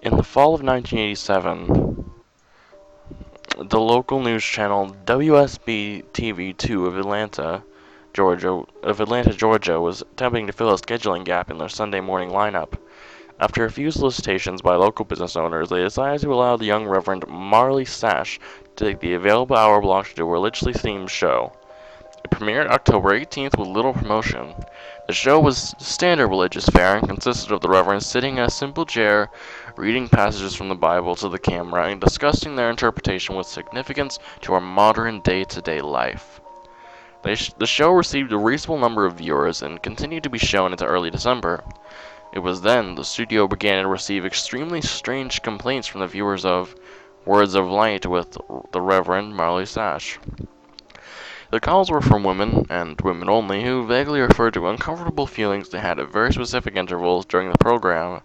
In the fall of 1987, the local news channel WSB-TV2 of Atlanta, Georgia, was attempting to fill a scheduling gap in their Sunday morning lineup. After a few solicitations by local business owners, they decided to allow the young Reverend Marley Sash to take the available hour block to do a religiously themed show. It premiered October 18th with little promotion. The show was standard religious fare and consisted of the Reverend sitting in a simple chair, reading passages from the Bible to the camera and discussing their interpretation with significance to our modern day-to-day life. The show received a reasonable number of viewers and continued to be shown into early December. It was then the studio began to receive extremely strange complaints from the viewers of Words of Light with the Reverend Marley Sash. The calls were from women, and women only, who vaguely referred to uncomfortable feelings they had at very specific intervals during the program.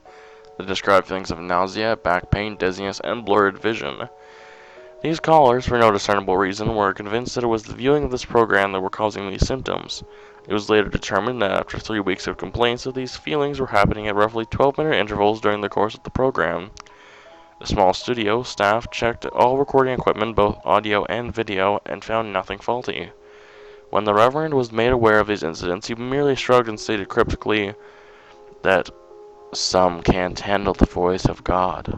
They described feelings of nausea, back pain, dizziness, and blurred vision. These callers, for no discernible reason, were convinced that it was the viewing of this program that were causing these symptoms. It was later determined that after 3 weeks of complaints that these feelings were happening at roughly 12-minute intervals during the course of the program. The small studio staff checked all recording equipment, both audio and video, and found nothing faulty. When the Reverend was made aware of these incidents, he merely shrugged and stated cryptically that some can't handle the voice of God.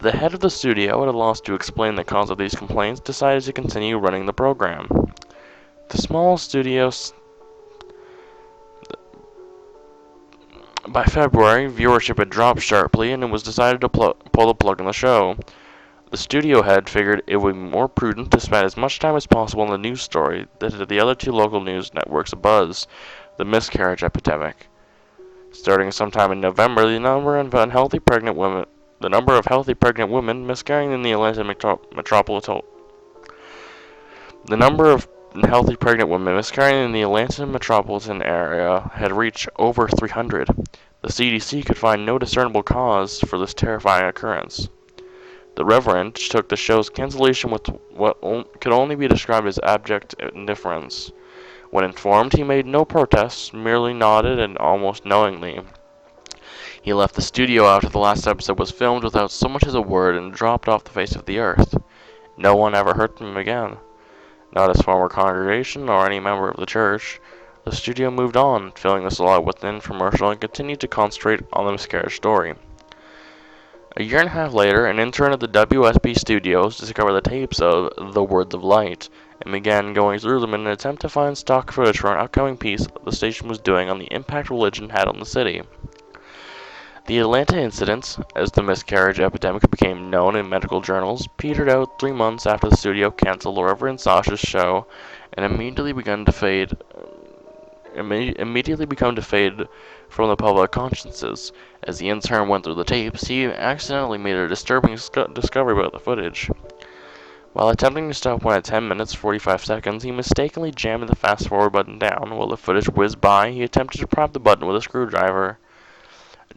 The head of the studio, at a loss to explain the cause of these complaints, decided to continue running the program. The small studio. By February, viewership had dropped sharply, and it was decided to pull the plug on the show. The studio head figured it would be more prudent to spend as much time as possible on the news story that had the other two local news networks abuzz, the miscarriage epidemic. Starting sometime in November, the number of healthy pregnant women miscarrying in the Atlanta metropolitan area had reached over 300. The CDC could find no discernible cause for this terrifying occurrence. The Reverend took the show's cancellation with what could only be described as abject indifference. When informed, he made no protests, merely nodded and almost knowingly. He left the studio after the last episode was filmed without so much as a word and dropped off the face of the earth. No one ever heard from him again. Not his former congregation or any member of the church. The studio moved on, filling the slot with an infomercial and continued to concentrate on the miscarriage story. A year and a half later, an intern at the WSB studios discovered the tapes of The Words of Light and began going through them in an attempt to find stock footage for an upcoming piece the station was doing on the impact religion had on the city. The Atlanta incidents, as the miscarriage epidemic became known in medical journals, petered out 3 months after the studio canceled the Reverend Sasha's show and immediately become to fade from the public consciences. As the intern went through the tapes, he accidentally made a disturbing discovery about the footage. While attempting to stop one at 10 minutes 45 seconds, he mistakenly jammed the fast forward button down. While the footage whizzed by, he attempted to prop the button with a screwdriver.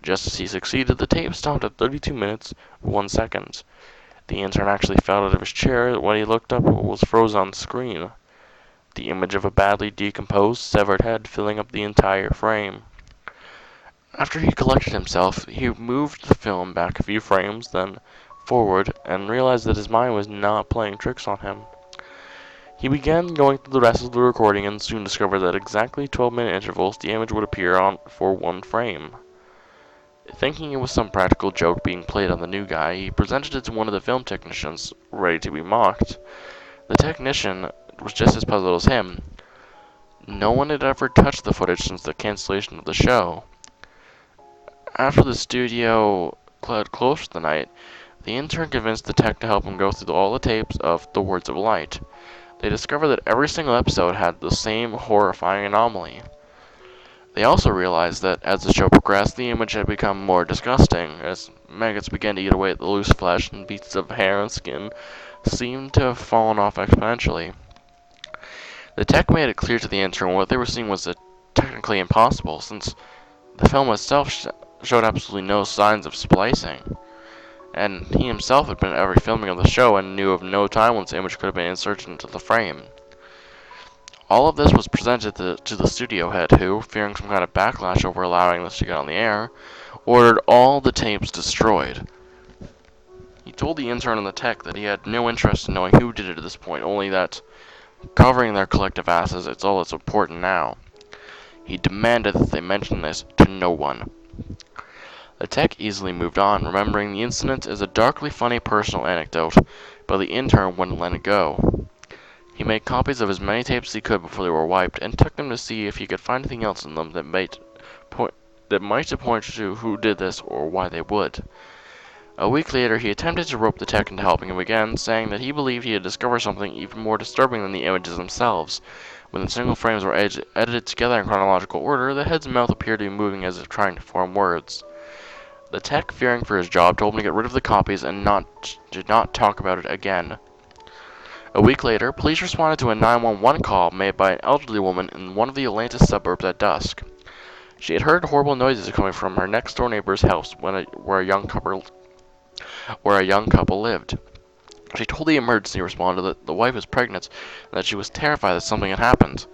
Just as he succeeded, the tape stopped at 32 minutes 1 second. The intern actually fell out of his chair. When he looked up, it was frozen on the screen. The image of a badly decomposed, severed head filling up the entire frame. After he collected himself, he moved the film back a few frames, then forward, and realized that his mind was not playing tricks on him. He began going through the rest of the recording and soon discovered that at exactly 12-minute intervals the image would appear on for 1 frame. Thinking it was some practical joke being played on the new guy, he presented it to one of the film technicians, ready to be mocked. The technician was just as puzzled as him. No one had ever touched the footage since the cancellation of the show. After the studio closed for the night, the intern convinced the tech to help him go through all the tapes of The Words of Light. They discovered that every single episode had the same horrifying anomaly. They also realized that as the show progressed, the image had become more disgusting, as maggots began to eat away at the loose flesh and bits of hair and skin seemed to have fallen off exponentially. The tech made it clear to the intern what they were seeing was technically impossible, since the film itself showed absolutely no signs of splicing, and he himself had been at every filming of the show and knew of no time when this image could have been inserted into the frame. All of this was presented to the studio head, who, fearing some kind of backlash over allowing this to get on the air, ordered all the tapes destroyed. He told the intern and the tech that he had no interest in knowing who did it at this point, only that covering their collective asses is all that's important now. He demanded that they mention this to no one. The tech easily moved on, remembering the incident as a darkly funny personal anecdote, but the intern wouldn't let it go. He made copies of as many tapes as he could before they were wiped, and took them to see if he could find anything else in them that might point to who did this or why they would. A week later, he attempted to rope the tech into helping him again, saying that he believed he had discovered something even more disturbing than the images themselves. When the single frames were edited together in chronological order, the head's mouth appeared to be moving as if trying to form words. The tech, fearing for his job, told him to get rid of the copies and did not talk about it again. A week later, police responded to a 911 call made by an elderly woman in one of the Atlanta suburbs at dusk. She had heard horrible noises coming from her next-door neighbor's house where a young couple lived. She told the emergency responder that the wife was pregnant and that she was terrified that something had happened.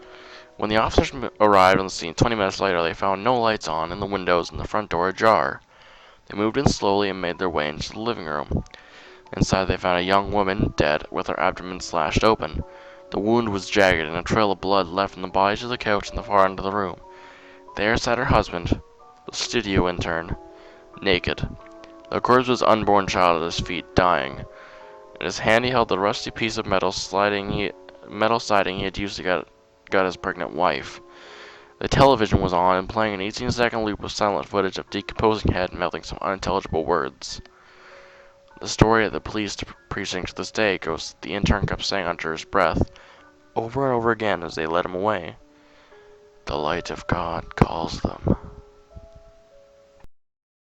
When the officers arrived on the scene 20 minutes later, they found no lights on and the windows and the front door ajar. They moved in slowly and made their way into the living room. Inside, they found a young woman, dead, with her abdomen slashed open. The wound was jagged, and a trail of blood led from the body to the couch in the far end of the room. There sat her husband, the studio intern, naked. The corpse was unborn child at his feet, dying. In his hand he held the rusty piece of metal siding he had used to gut his pregnant wife. The television was on and playing an 18-second loop of silent footage of decomposing head mouthing some unintelligible words. The story at the police precinct to this day goes that the intern kept saying under his breath, over and over again as they led him away, "The light of God calls them."